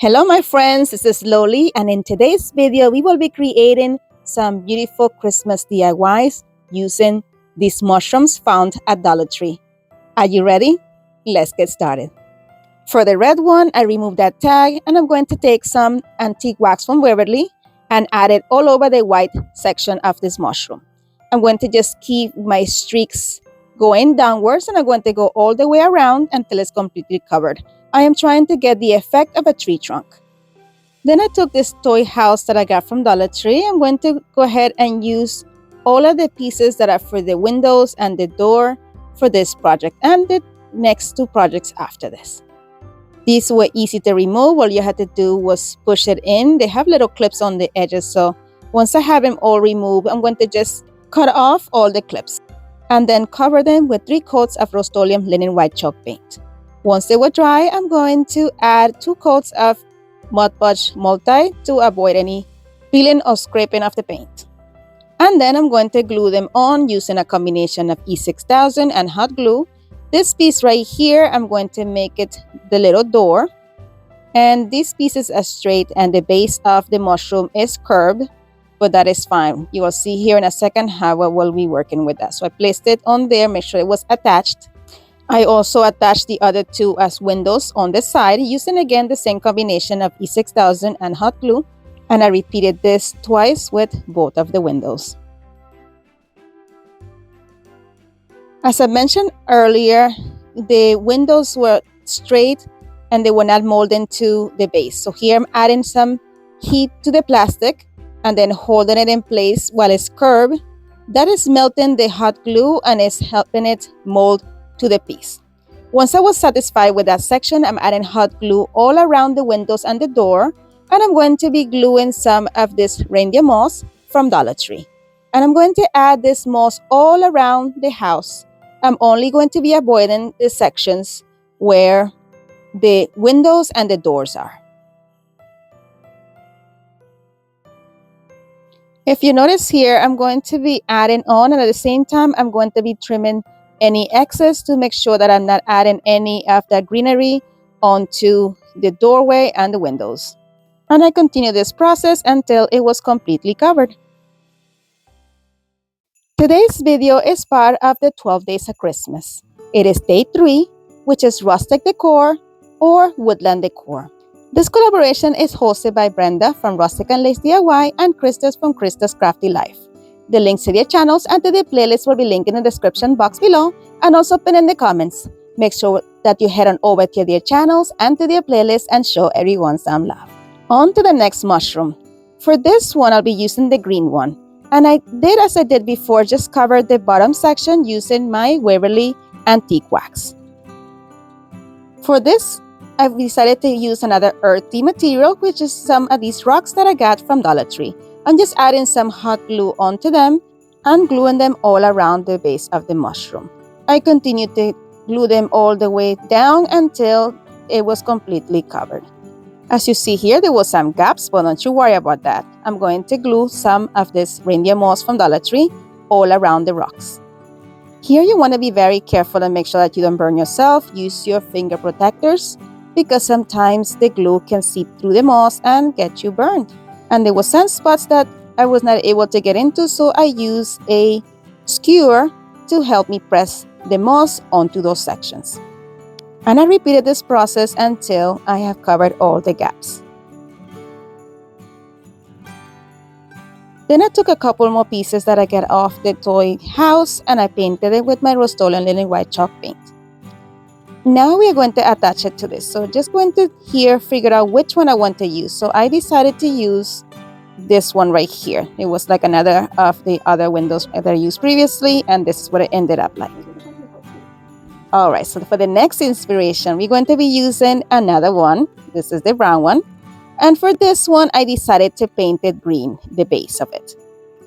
Hello my friends, this is Loli, and in today's video we will be creating some beautiful Christmas DIYs using these mushrooms found at Dollar Tree. Are you ready? Let's get started. For the red one, I removed that tag and I'm going to take some antique wax from Waverly and add it all over the white section of this mushroom. I'm going to just keep my streaks going downwards and I'm going to go all the way around until it's completely covered. I am trying to get the effect of a tree trunk. Then I took this toy house that I got from Dollar Tree. I'm going to go ahead and use all of the pieces that are for the windows and the door for this project and the next two projects after this. These were easy to remove. All you had to do was push it in. They have little clips on the edges, so once I have them all removed, I'm going to just cut off all the clips and then cover them with 3 coats of Rust-Oleum linen white chalk paint. Once they were dry, I'm going to add 2 coats of Mod Podge Multi to avoid any peeling or scraping of the paint. And then I'm going to glue them on using a combination of E6000 and hot glue. This piece right here, I'm going to make it the little door. And these pieces are straight and the base of the mushroom is curved, but that is fine. You will see here in a second how I will be working with that. So I placed it on there, make sure it was attached. I also attached the other 2 as windows on the side using again the same combination of E6000 and hot glue, and I repeated this twice with both of the windows. As I mentioned earlier, the windows were straight and they were not molded into the base. So here I'm adding some heat to the plastic and then holding it in place while it's curved. That is melting the hot glue and is helping it mold to the piece. Once I was satisfied with that section, I'm adding hot glue all around the windows and the door, and I'm going to be gluing some of this reindeer moss from Dollar Tree. And I'm going to add this moss all around the house. I'm only going to be avoiding the sections where the windows and the doors are. If you notice here, I'm going to be adding on, and at the same time, I'm going to be trimming any excess to make sure that I'm not adding any of that greenery onto the doorway and the windows. And I continue this process until it was completely covered. Today's video is part of the 12 Days of Christmas. It is day 3, which is Rustic Decor or Woodland Decor. This collaboration is hosted by Brenda from Rustic and Lace DIY and Christus from Christus Crafty Life. The links to their channels and to their playlists will be linked in the description box below and also pinned in the comments. Make sure that you head on over to their channels and to their playlists and show everyone some love. On to the next mushroom. For this one, I'll be using the green one. And I did as I did before, just cover the bottom section using my Waverly antique wax. For this, I've decided to use another earthy material, which is some of these rocks that I got from Dollar Tree. I'm just adding some hot glue onto them and gluing them all around the base of the mushroom. I continued to glue them all the way down until it was completely covered. As you see here, there was some gaps, but don't you worry about that. I'm going to glue some of this reindeer moss from Dollar Tree all around the rocks. Here you want to be very careful and make sure that you don't burn yourself. Use your finger protectors because sometimes the glue can seep through the moss and get you burned. And there were some spots that I was not able to get into, so I used a skewer to help me press the moss onto those sections. And I repeated this process until I have covered all the gaps. Then I took a couple more pieces that I got off the toy house and I painted it with my Rust-Oleum linen white chalk paint. Now we are going to attach it to this. So just going to here figure out which one I want to use. So I decided to use this one right here. It was like another of the other windows that I used previously, and this is what it ended up like. Alright, so for the next inspiration, we're going to be using another one. This is the brown one. And for this one, I decided to paint it green, the base of it.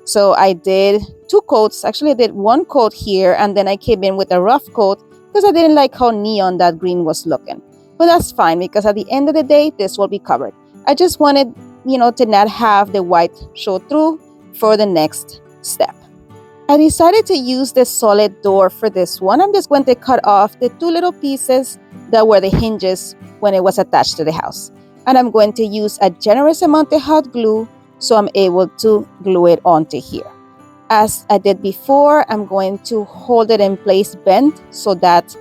So I did 2 coats. Actually, I did 1 coat here, and then I came in with a rough coat because I didn't like how neon that green was looking. But that's fine because at the end of the day, this will be covered. I just wanted, to not have the white show through for the next step. I decided to use the solid door for this one. I'm just going to cut off the 2 little pieces that were the hinges when it was attached to the house. and I'm going to use a generous amount of hot glue so I'm able to glue it onto here. As I did before, I'm going to hold it in place bent so that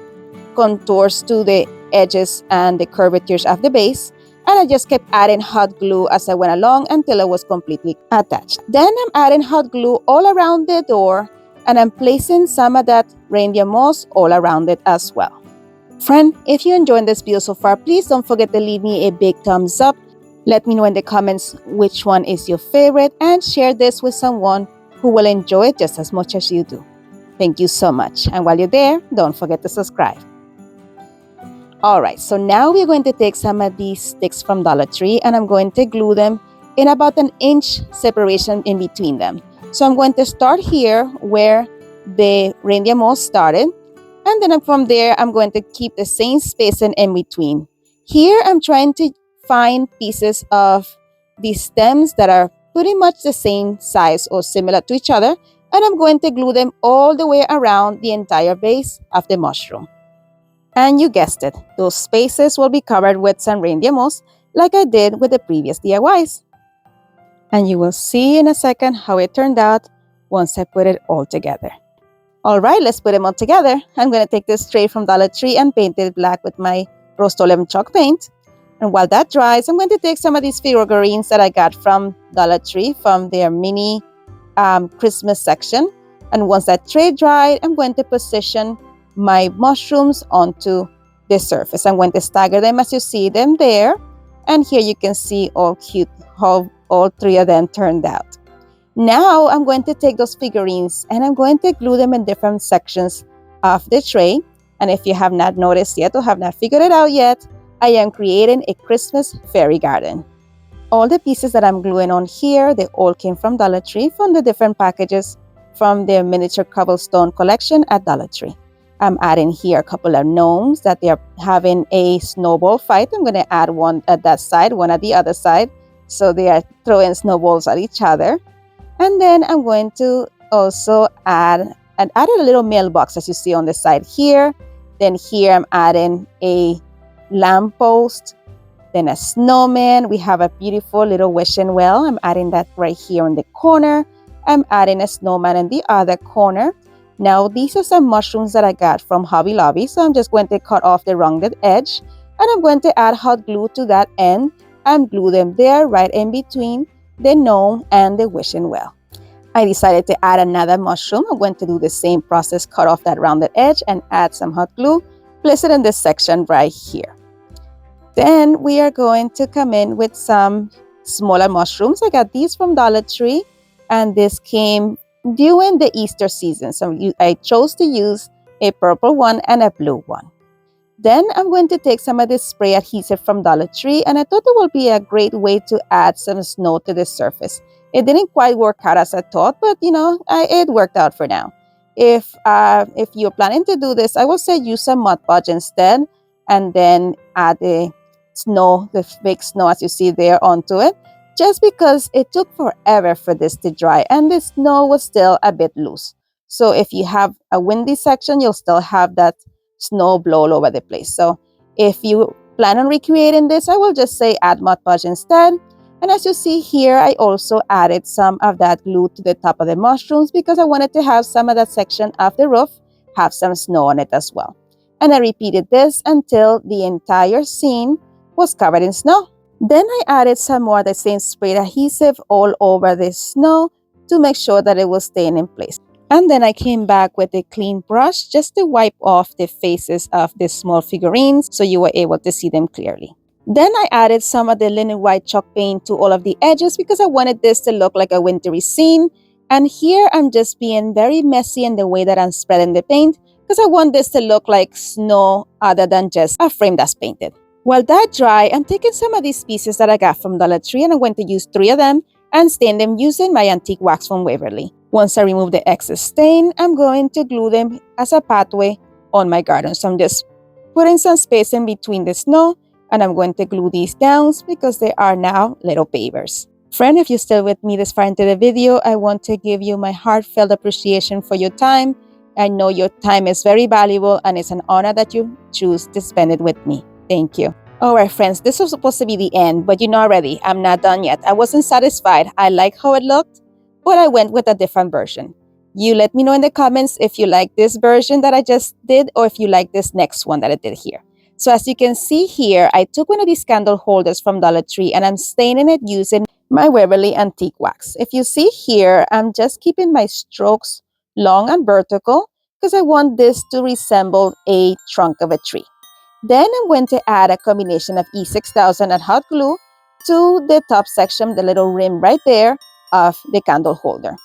contours to the edges and the curvatures of the base, and I just kept adding hot glue as I went along until it was completely attached. Then I'm adding hot glue all around the door, and I'm placing some of that reindeer moss all around it as well. Friend, if you enjoyed this video so far, please don't forget to leave me a big thumbs up. Let me know in the comments which one is your favorite, and share this with someone who will enjoy it just as much as you do. Thank you so much, and while you're there, don't forget to subscribe. Alright, so now we're going to take some of these sticks from Dollar Tree, and I'm going to glue them in about an inch separation in between them. So I'm going to start here where the reindeer moss started, and then from there I'm going to keep the same spacing in between. Here I'm trying to find pieces of these stems that are pretty much the same size or similar to each other, and I'm going to glue them all the way around the entire base of the mushroom. And you guessed it, those spaces will be covered with some reindeer moss like I did with the previous DIYs. And you will see in a second how it turned out once I put it all together. Alright, let's put them all together. I'm going to take this tray from Dollar Tree and paint it black with my Rust-Oleum chalk paint. And while that dries, I'm going to take some of these figurines that I got from Dollar Tree from their mini Christmas section. And once that tray dried, I'm going to position my mushrooms onto the surface. I'm going to stagger them as you see them there. And here you can see all cute how all three of them turned out. Now I'm going to take those figurines and I'm going to glue them in different sections of the tray. And if you have not noticed yet or have not figured it out yet, I am creating a Christmas fairy garden. All the pieces that I'm gluing on here, they all came from Dollar Tree from the different packages from their miniature cobblestone collection at Dollar Tree. I'm adding here a couple of gnomes that they're having a snowball fight. I'm going to add one at that side, one at the other side. So they are throwing snowballs at each other. And then I'm going to also added a little mailbox as you see on the side here. Then here I'm adding a lamppost, then a snowman. We have a beautiful little wishing well. I'm adding that right here in the corner. I'm adding a snowman in the other corner. Now these are some mushrooms that I got from Hobby Lobby. So I'm just going to cut off the rounded edge and I'm going to add hot glue to that end and glue them there right in between the gnome and the wishing well. I decided to add another mushroom. I'm going to do the same process, cut off that rounded edge and add some hot glue, place it in this section right here. Then we are going to come in with some smaller mushrooms. I got these from Dollar Tree and this came during the Easter season. So I chose to use a purple one and a blue one. Then I'm going to take some of this spray adhesive from Dollar Tree and I thought it would be a great way to add some snow to the surface. It didn't quite work out as I thought, but it worked out for now. If you're planning to do this, I would say use some Mod Podge instead and then add the snow, the fake snow as you see there onto it. Just because it took forever for this to dry and the snow was still a bit loose. So if you have a windy section, you'll still have that snow blow all over the place. So if you plan on recreating this, I will just say add Mod Podge instead. And as you see here, I also added some of that glue to the top of the mushrooms because I wanted to have some of that section of the roof have some snow on it as well. And I repeated this until the entire scene was covered in snow. Then I added some more of the same spray adhesive all over the snow to make sure that it was staying in place. And then I came back with a clean brush just to wipe off the faces of the small figurines so you were able to see them clearly. Then I added some of the linen white chalk paint to all of the edges because I wanted this to look like a wintry scene. And here I'm just being very messy in the way that I'm spreading the paint because I want this to look like snow other than just a frame that's painted. While that dry, I'm taking some of these pieces that I got from Dollar Tree and I'm going to use 3 of them and stain them using my antique wax from Waverly. Once I remove the excess stain, I'm going to glue them as a pathway on my garden. So I'm just putting some space in between the snow and I'm going to glue these down because they are now little pavers. Friend, if you're still with me this far into the video, I want to give you my heartfelt appreciation for your time. I know your time is very valuable and it's an honor that you choose to spend it with me. Thank you. All right, friends, this was supposed to be the end, but you know already, I'm not done yet. I wasn't satisfied. I like how it looked, but I went with a different version. You let me know in the comments if you like this version that I just did or if you like this next one that I did here. So as you can see here, I took one of these candle holders from Dollar Tree and I'm staining it using my Waverly Antique Wax. If you see here, I'm just keeping my strokes long and vertical because I want this to resemble a trunk of a tree. Then I'm going to add a combination of E6000 and hot glue to the top section, the little rim right there of the candle holder.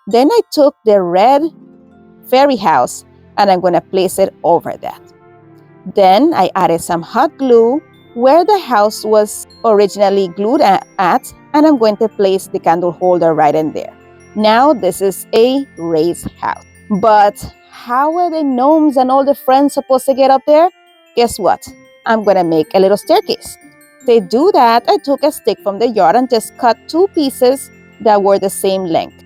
Then I took the red fairy house and I'm going to place it over that. Then I added some hot glue where the house was originally glued at, and I'm going to place the candle holder right in there. Now this is a raised house. But how are the gnomes and all the friends supposed to get up there? Guess what? I'm going to make a little staircase. To do that, I took a stick from the yard and just cut two pieces that were the same length.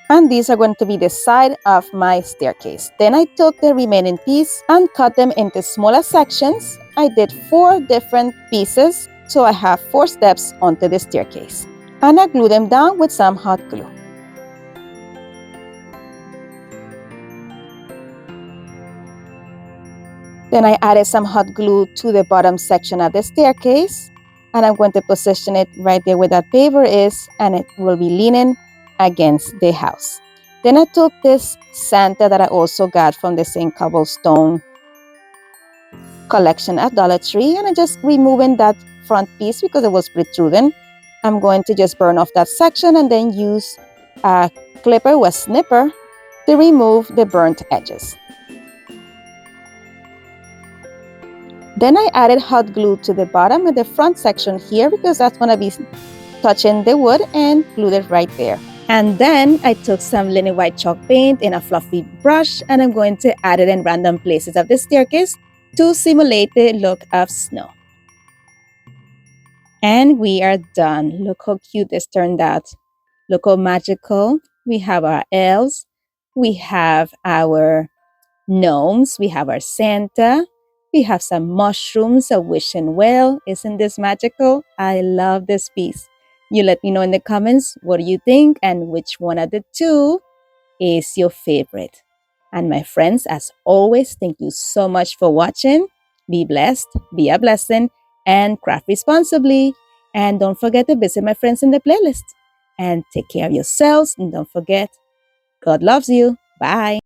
And these are going to be the side of my staircase. Then I took the remaining piece and cut them into smaller sections. I did 4 different pieces, so I have 4 steps onto the staircase. And I glue them down with some hot glue. Then I added some hot glue to the bottom section of the staircase. And I'm going to position it right there where that paver is, and it will be leaning against the house. Then I took this Santa that I also got from the same cobblestone collection at Dollar Tree, and I'm just removing that front piece because it was protruding. I'm going to just burn off that section and then use a clipper or a snipper to remove the burnt edges. Then I added hot glue to the bottom and the front section here because that's going to be touching the wood, and glued it right there. And then I took some linen white chalk paint in a fluffy brush and I'm going to add it in random places of the staircase to simulate the look of snow. And we are done. Look how cute this turned out. Look how magical. We have our elves. We have our gnomes. We have our Santa. We have some mushrooms, a wishing well. Isn't this magical? I love this piece. You let me know in the comments what do you think and which one of the two is your favorite. And my friends, as always, thank you so much for watching. Be blessed, be a blessing, and craft responsibly. And don't forget to visit my friends in the playlist. And take care of yourselves. And don't forget, God loves you. Bye.